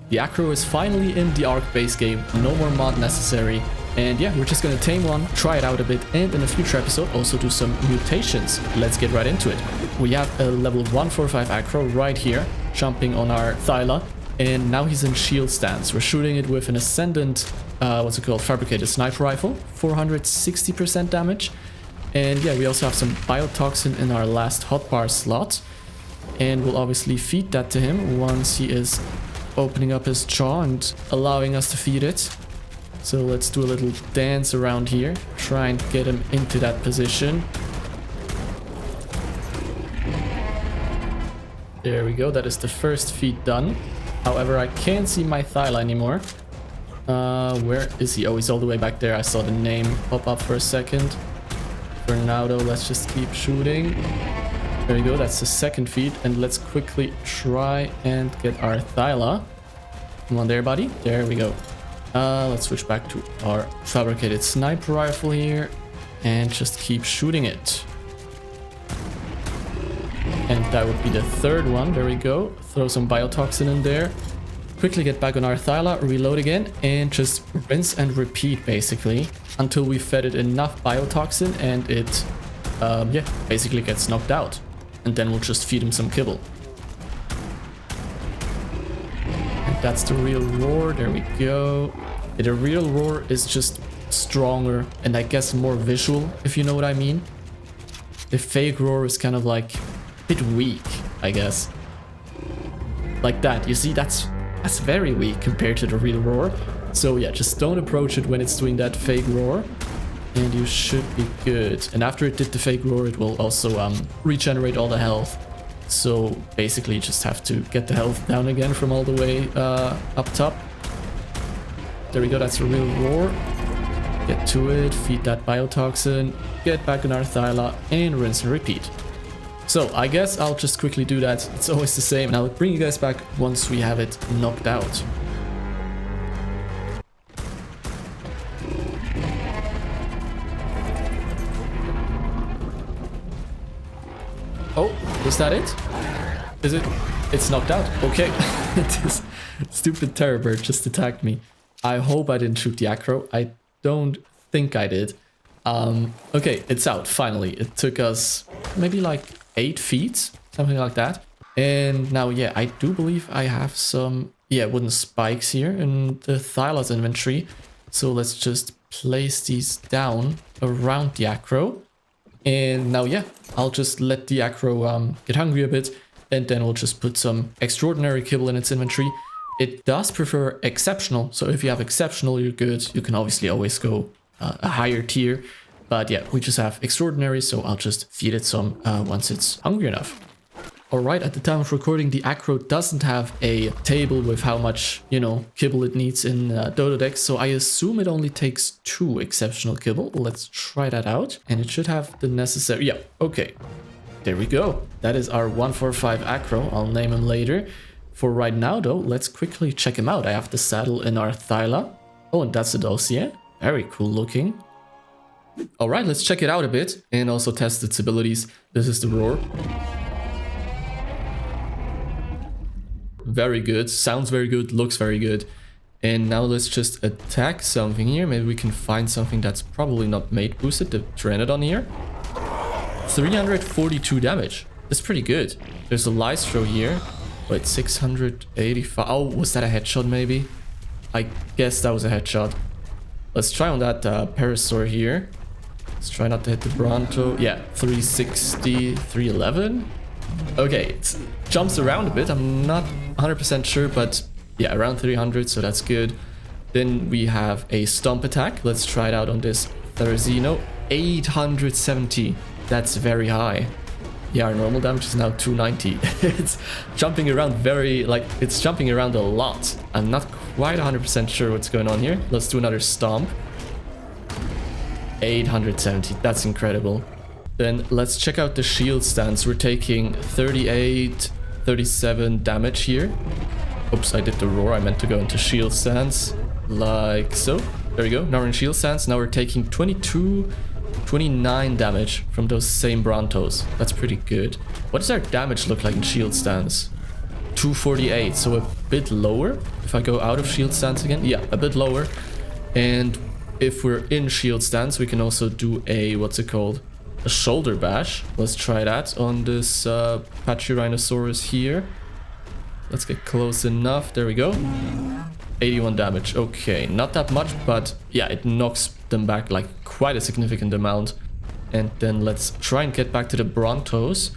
The Acro is finally in the ARK base game, no more mod necessary. And yeah, we're just gonna tame one, try it out a bit, and in a future episode also do some mutations. Let's get right into it. We have a level 145 Acro right here, jumping on our Thyla, and now he's in shield stance. We're shooting it with an Ascendant, fabricated sniper rifle, 460% damage. And yeah, we also have some biotoxin in our last hotbar slot, and we'll obviously feed that to him once he is opening up his jaw and allowing us to feed it. So let's do a little dance around here, try and get him into that position. There we go, that is the first feed done. However, I can't see my Thyla anymore. Where is he? Oh, he's all the way back there. I saw the name pop up for a second. For now though, let's just keep shooting. There we go, that's the second feed. And let's quickly try and get our Thyla. Come on there, buddy. There we go. Let's switch back to our fabricated sniper rifle here and just keep shooting it. And that would be the third one. There we go. Throw some biotoxin in there. Quickly get back on our Thyla, reload again, and just rinse and repeat basically until we fed it enough biotoxin and it basically gets knocked out. And then we'll just feed him some kibble. And that's the real roar. There we go. The real roar is just stronger and I guess more visual, if you know what I mean. The fake roar is kind of like a bit weak, I guess. Like that, you see, that's very weak compared to the real roar. So yeah, just don't approach it when it's doing that fake roar and you should be good. And after it did the fake roar, it will also regenerate all the health. So basically you just have to get the health down again from all the way up top. There we go, that's a real roar. Get to it, feed that biotoxin, get back on our Thyla, and rinse and repeat. So I guess I'll just quickly do that. It's always the same, and I'll bring you guys back once we have it knocked out. Oh, is that it? Is it? It's knocked out. Okay. This stupid terror bird just attacked me. I hope I didn't shoot the Acro. I don't think I did. Okay, it's out, finally. It took us maybe like 8 feet, something like that. And now, yeah, I do believe I have some, wooden spikes here in the Thyla's inventory. So let's just place these down around the Acro. And now, yeah, I'll just let the Acro get hungry a bit. And then we'll just put some extraordinary kibble in its inventory. It does prefer exceptional, so if you have exceptional, you're good. You can obviously always go a higher tier. But yeah, we just have extraordinary, so I'll just feed it some once it's hungry enough. Alright, at the time of recording, the Acro doesn't have a table with how much, kibble it needs in Dododex, so I assume it only takes 2 exceptional kibble. Let's try that out, and it should have the necessary... Yeah, okay. There we go. That is our 145 Acro. I'll name him later. For right now, though, let's quickly check him out. I have the saddle in our Thyla. Oh, and that's the dossier. Very cool looking. Alright, let's check it out a bit and also test its abilities. This is the roar. Very good. Sounds very good. Looks very good. And now let's just attack something here. Maybe we can find something that's probably not mate boosted. The Pteranodon here. 342 damage. That's pretty good. There's a Lystro here. Wait, 685. Oh, was that a headshot maybe? I guess that was a headshot. Let's try on that Parasaur here. Let's try not to hit the Bronto. Yeah, 360, 311. Okay, it jumps around a bit. I'm not 100% sure, but yeah, around 300, so that's good. Then we have a Stomp attack. Let's try it out on this Therizino. 870. That's very high. Yeah, our normal damage is now 290. It's jumping around it's jumping around a lot. I'm not quite 100% sure what's going on here. Let's do another Stomp. 870, that's incredible. Then let's check out the shield stance. We're taking 38, 37 damage here. Oops, I did the roar. I meant to go into shield stance. Like so. There we go. Now we're in shield stance. Now we're taking 22... 29 damage from those same Brontos. That's pretty good. What does our damage look like in shield stance? 248, so a bit lower. If I go out of shield stance again, yeah, a bit lower. And if we're in shield stance, we can also do a, what's it called? A shoulder bash. Let's try that on this Pachyrhinosaurus here. Let's get close enough. There we go. 81 damage. Okay, not that much, but yeah, it knocks them back like quite a significant amount. And then let's try and get back to the Brontos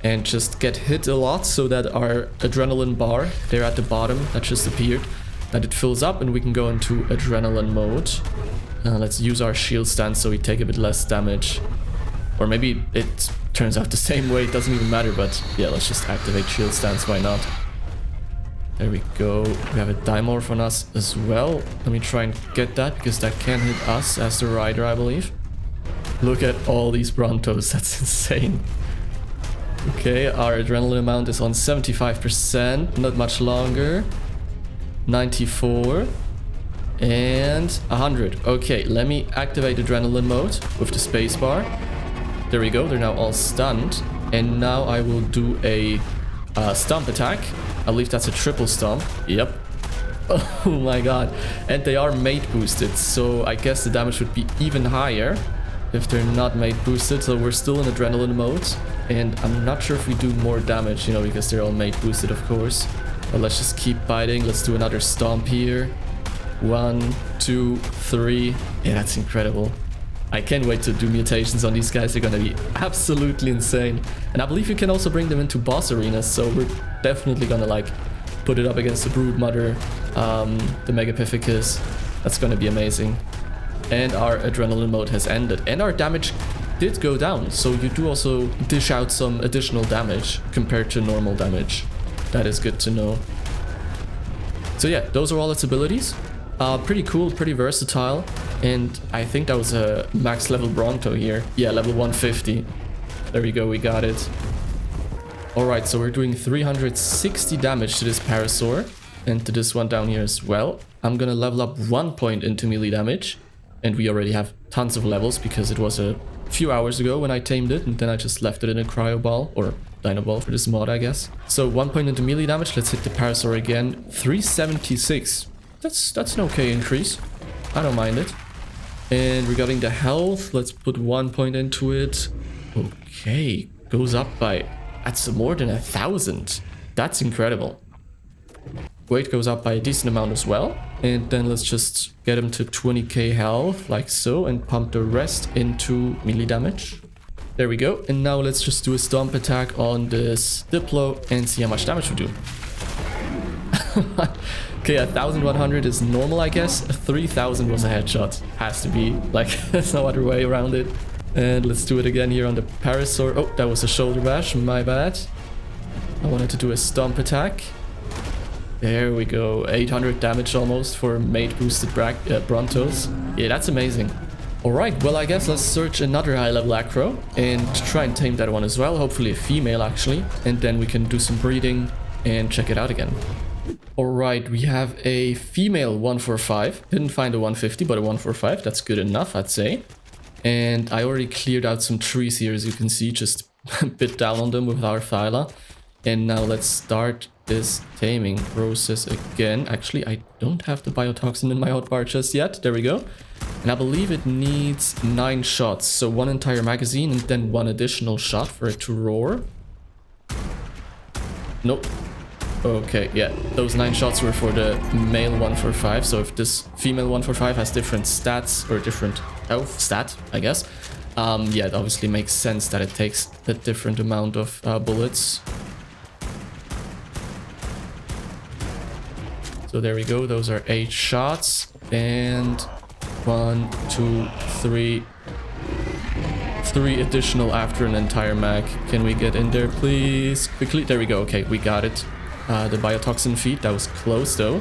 and just get hit a lot so that our adrenaline bar there at the bottom that just appeared, that it fills up and we can go into adrenaline mode. Let's use our shield stance so we take a bit less damage. Or maybe it turns out the same way, it doesn't even matter, but yeah, let's just activate shield stance, why not? There we go. We have a Dimorph on us as well. Let me try and get that, because that can hit us as the rider, I believe. Look at all these Brontos, that's insane. Okay, our adrenaline amount is on 75%, not much longer. 94. And 100. Okay, let me activate adrenaline mode with the spacebar. There we go, they're now all stunned. And now I will do a stomp attack. I believe that's a triple stomp. Yep. Oh my god. And they are mate boosted, so I guess the damage would be even higher if they're not mate boosted. So we're still in adrenaline mode. And I'm not sure if we do more damage, you know, because they're all mate boosted, of course. But let's just keep biting. Let's do another stomp here. 1, 2, 3. Yeah, that's incredible. I can't wait to do mutations on these guys. They're gonna be absolutely insane. And I believe you can also bring them into boss arenas, so we're definitely gonna like put it up against the Broodmother, the Megapithecus. That's gonna be amazing. And our adrenaline mode has ended. And our damage did go down, so you do also dish out some additional damage compared to normal damage. That is good to know. So yeah, those are all its abilities. Pretty cool, pretty versatile. And I think that was a max level Bronto here. Yeah, level 150. There we go, we got it. Alright, so we're doing 360 damage to this Parasaur. And to this one down here as well. I'm gonna level up 1 point into melee damage. And we already have tons of levels because it was a few hours ago when I tamed it. And then I just left it in a cryo ball, or dino ball for this mod, I guess. So 1 point into melee damage. Let's hit the Parasaur again. 376. That's an okay increase. I don't mind it. And regarding the health, let's put 1 point into it. Okay, goes up by... That's more than 1,000. That's incredible. Weight goes up by a decent amount as well. And then let's just get him to 20k health, like so, and pump the rest into melee damage. There we go. And now let's just do a stomp attack on this Diplo and see how much damage we do. Okay, 1,100 is normal, I guess. 3,000 was a headshot. Has to be. Like, there's no other way around it. And let's do it again here on the Parasaur. Oh, that was a shoulder bash. My bad. I wanted to do a stomp attack. There we go. 800 damage almost for mate boosted Brontos. Yeah, that's amazing. Alright, well, I guess let's search another high-level Acro and try and tame that one as well. Hopefully a female, actually. And then we can do some breeding and check it out again. Alright, we have a female 145. Didn't find a 150, but a 145. That's good enough, I'd say. And I already cleared out some trees here, as you can see. Just bit down on them with our Thyla. And now let's start this taming process again. Actually, I don't have the biotoxin in my hotbar just yet. There we go. And I believe it needs 9 shots. So 1 entire magazine and then 1 additional shot for it to roar. Nope. Okay, yeah, those 9 shots were for the male 145, so if this female 145 has different stats, or different health stat, I guess, yeah, it obviously makes sense that it takes a different amount of bullets. So there we go, those are 8 shots, and 1, 2, 3... 3 additional after an entire mag. Can we get in there, please? Quickly, there we go, okay, we got it. The biotoxin feed, that was close though.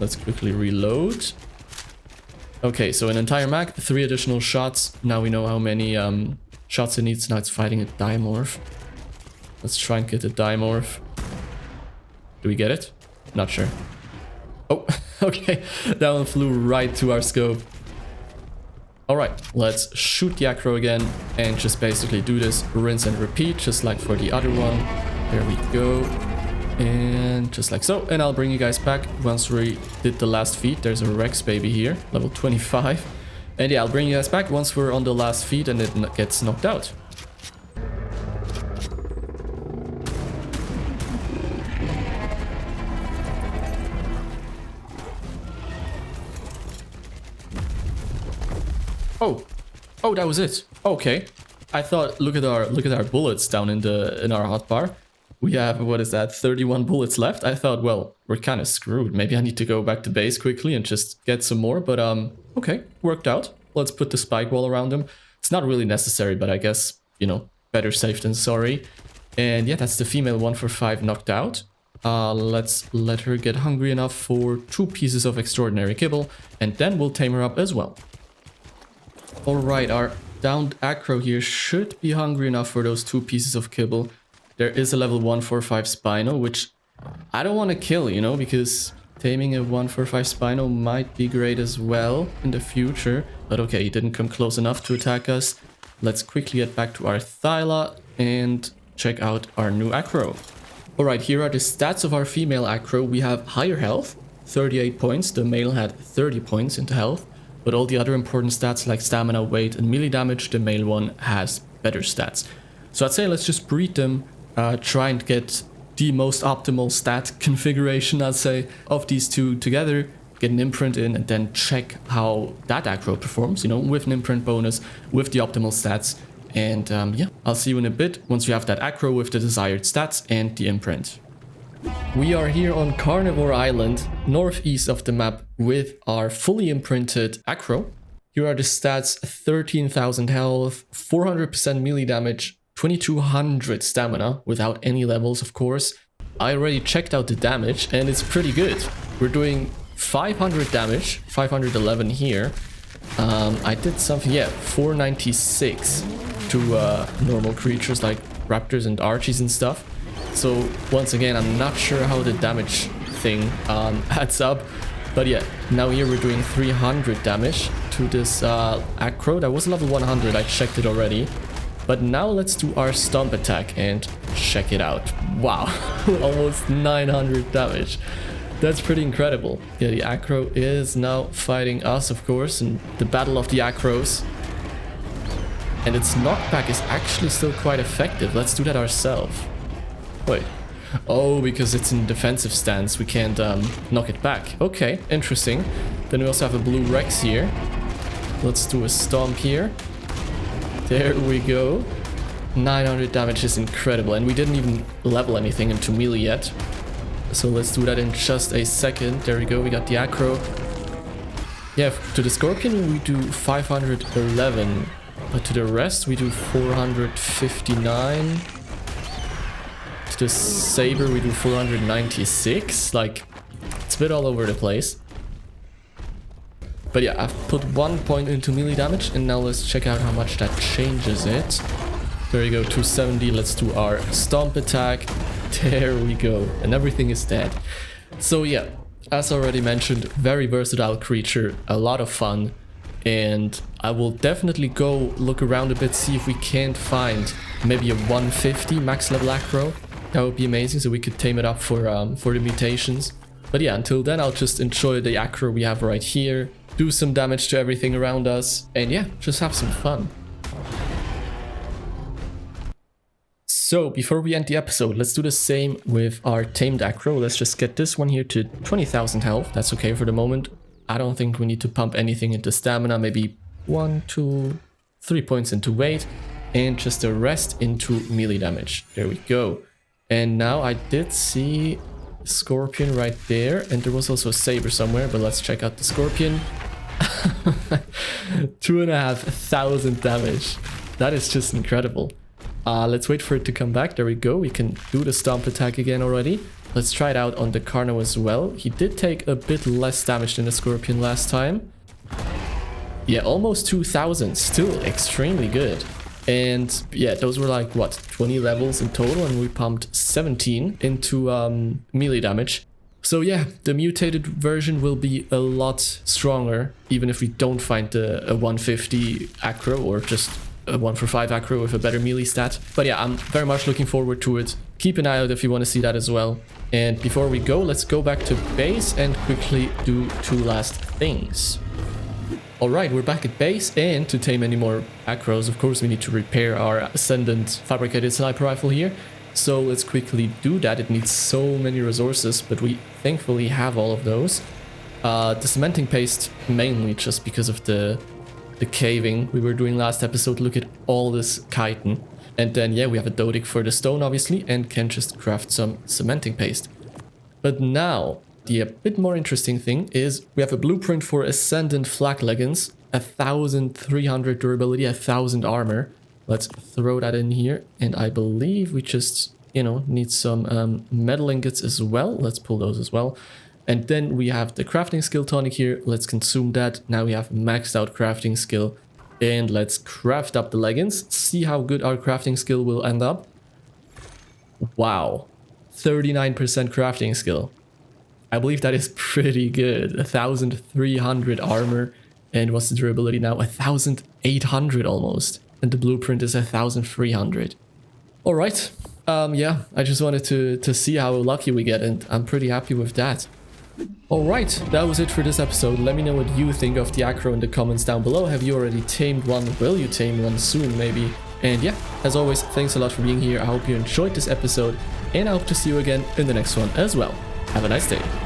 Let's quickly reload. Okay, so an entire mag, 3 additional shots. Now we know how many shots it needs. Now it's fighting a Dimorph. Let's try and get a Dimorph. Do we get it? Not sure. Oh, okay. That one flew right to our scope. Alright, let's shoot the Acro again and just basically do this rinse and repeat, just like for the other one. There we go. And just like so. And I'll bring you guys back once we did the last feat. There's a Rex baby here, level 25. And yeah, I'll bring you guys back once we're on the last feat and it gets knocked out. Oh, that was it. Okay. I thought, look at our bullets down in our hotbar. We have, what is that, 31 bullets left. I thought, well, we're kind of screwed. Maybe I need to go back to base quickly and just get some more. But okay, worked out. Let's put the spike wall around him. It's not really necessary, but I guess, you know, better safe than sorry. And yeah, that's the female 145 knocked out. Let's let her get hungry enough for 2 pieces of extraordinary kibble, and then we'll tame her up as well. Alright, our downed Acro here should be hungry enough for those 2 pieces of kibble. There is a level 145 Spino, which I don't want to kill, you know, because taming a 145 Spino might be great as well in the future. But okay, he didn't come close enough to attack us. Let's quickly get back to our Thyla and check out our new Acro. Alright, here are the stats of our female Acro. We have higher health, 38 points. The male had 30 points into health. But all the other important stats like stamina, weight, and melee damage, the male one has better stats. So I'd say let's just breed them, try and get the most optimal stat configuration, I'd say, of these two together, get an imprint in, and then check how that Acro performs, you know, with an imprint bonus, with the optimal stats. And yeah, I'll see you in a bit once we have that Acro with the desired stats and the imprint. We are here on Carnivore Island, northeast of the map, with our fully imprinted Acro. Here are the stats: 13,000 health, 400% melee damage, 2200 stamina, without any levels of course. I already checked out the damage and it's pretty good. We're doing 500 damage, 511 here. I did something, yeah, 496 to normal creatures like raptors and archies and stuff. So once again, I'm not sure how the damage thing adds up. But yeah, now here we're doing 300 damage to this Acro. That was level 100, I checked it already. But now let's do our stomp attack and check it out. Wow, almost 900 damage. That's pretty incredible. Yeah, the Acro is now fighting us, of course, in the battle of the Acros. And its knockback is actually still quite effective. Let's do that ourselves. Wait. Oh, because it's in defensive stance, we can't knock it back. Okay, interesting. Then we also have a blue Rex here. Let's do a stomp here. There we go. 900 damage is incredible, and we didn't even level anything into melee yet. So let's do that in just a second. There we go, we got the Acro. Yeah, to the Scorpion we do 511, but to the rest we do 459. To the Saber we do 496. Like, it's a bit all over the place. But yeah, I've put 1 point into melee damage, and now let's check out how much that changes it. There we go, 270. Let's do our stomp attack. There we go, and everything is dead. So yeah, as already mentioned, very versatile creature, a lot of fun. And I will definitely go look around a bit, see if we can't find maybe a 150 max level Acro. That would be amazing, so we could tame it up for the mutations. But yeah, until then, I'll just enjoy the Acro we have right here, do some damage to everything around us, and yeah, just have some fun. So, before we end the episode, let's do the same with our tamed Acro. Let's just get this one here to 20,000 health. That's okay for the moment. I don't think we need to pump anything into stamina, maybe 1, 2, 3 points into weight, and just the rest into melee damage. There we go. And now I did see Scorpion right there, and there was also a Saber somewhere, but let's check out the Scorpion. 2,500 damage. That is just incredible. Let's wait for it to come back. There we go. We can do the stomp attack again already. Let's try it out on the Carno as well. He did take a bit less damage than the Scorpion last time. Yeah, almost 2,000. Still extremely good. And yeah, those were like, what, 20 levels in total, and we pumped 17 into melee damage. So yeah, the mutated version will be a lot stronger, even if we don't find a 150 Acro or just a 145 Acro with a better melee stat. But yeah, I'm very much looking forward to it. Keep an eye out if you want to see that as well. And before we go, let's go back to base and quickly do 2 last things. Alright, we're back at base, and to tame any more Acros, of course, we need to repair our Ascendant fabricated sniper rifle here. So let's quickly do that. It needs so many resources, but we thankfully have all of those. The cementing paste, mainly just because of the caving we were doing last episode. Look at all this chitin. And then, yeah, we have a dodic for the stone, obviously, and can just craft some cementing paste. But now, the bit more interesting thing is we have a blueprint for Ascendant flak leggings, 1300 durability, 1000 armor. Let's throw that in here, and I believe we just, you know, need some metal ingots as well. Let's pull those as well. And then we have the crafting skill tonic here. Let's consume that. Now we have maxed out crafting skill. And let's craft up the leggings. See how good our crafting skill will end up. Wow. 39% crafting skill. I believe that is pretty good. 1300 armor. And what's the durability now? 1800 almost. And the blueprint is 1300. Alright. Yeah, I just wanted to see how lucky we get, and I'm pretty happy with that. Alright, that was it for this episode. Let me know what you think of the Acro in the comments down below. Have you already tamed one? Will you tame one soon, maybe? And yeah, as always, thanks a lot for being here. I hope you enjoyed this episode, and I hope to see you again in the next one as well. Have a nice day.